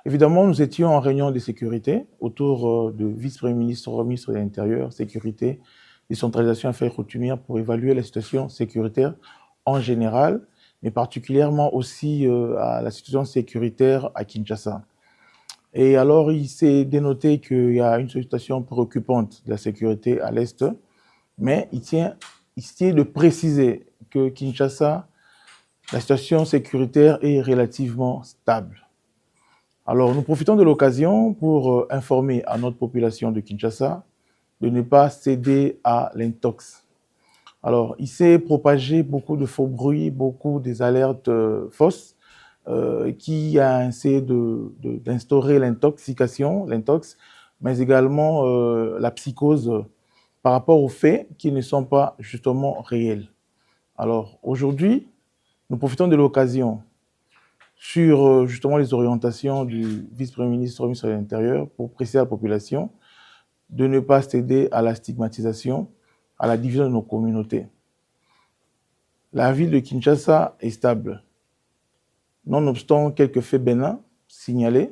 Évidemment, nous étions en réunion de sécurité autour de vice-premier ministre, ministre de l'Intérieur, sécurité, décentralisation et affaires coutumières pour évaluer la situation sécuritaire en général, mais particulièrement aussi à la situation sécuritaire à Kinshasa. Et alors, il s'est dénoté qu'il y a une situation préoccupante de la sécurité à l'Est, mais il tient de préciser que Kinshasa, la situation sécuritaire est relativement stable. Alors, nous profitons de l'occasion pour informer à notre population de Kinshasa de ne pas céder à l'intox. Alors, il s'est propagé beaucoup de faux bruits, beaucoup des alertes fausses qui a essayé d'instaurer l'intoxication, l'intox, mais également la psychose par rapport aux faits qui ne sont pas justement réels. Alors, aujourd'hui, nous profitons de l'occasion sur justement les orientations du vice-premier ministre, ministre de l'Intérieur, pour préciser à la population de ne pas céder à la stigmatisation, à la division de nos communautés. La ville de Kinshasa est stable, nonobstant quelques faits bénins signalés,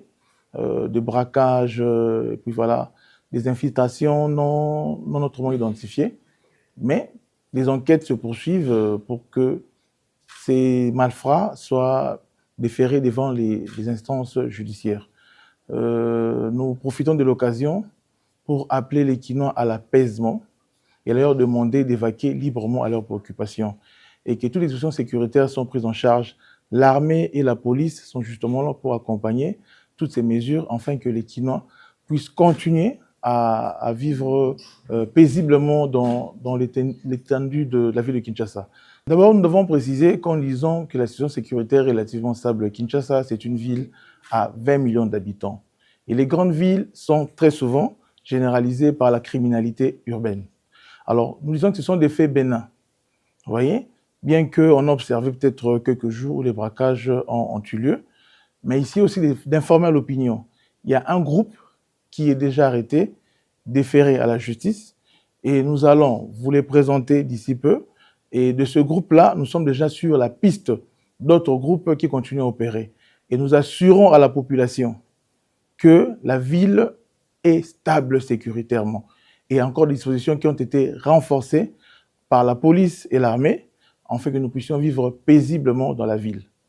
de braquage, et puis voilà, des infiltrations non autrement identifiées, mais les enquêtes se poursuivent pour que ces malfrats soient déférés devant les instances judiciaires. Nous profitons de l'occasion pour appeler les Kinois à l'apaisement et leur demander d'évacuer librement à leurs préoccupations et que toutes les questions sécuritaires sont prises en charge. L'armée et la police sont justement là pour accompagner toutes ces mesures afin que les Kinois puissent continuer à vivre paisiblement dans l'étendue de la ville de Kinshasa. D'abord, nous devons préciser qu'en disant que la situation sécuritaire est relativement stable, Kinshasa, c'est une ville à 20 millions d'habitants. Et les grandes villes sont très souvent généralisées par la criminalité urbaine. Alors, nous disons que ce sont des faits bénins. Vous voyez, bien qu'on a observé peut-être quelques jours où les braquages ont eu lieu, mais ici aussi d'informer à l'opinion. Il y a un groupe qui est déjà arrêté, déféré à la justice, et nous allons vous les présenter d'ici peu. Et de ce groupe-là, nous sommes déjà sur la piste d'autres groupes qui continuent à opérer. Et nous assurons à la population que la ville est stable sécuritairement. Et il y a encore des dispositions qui ont été renforcées par la police et l'armée, afin que nous puissions vivre paisiblement dans la ville.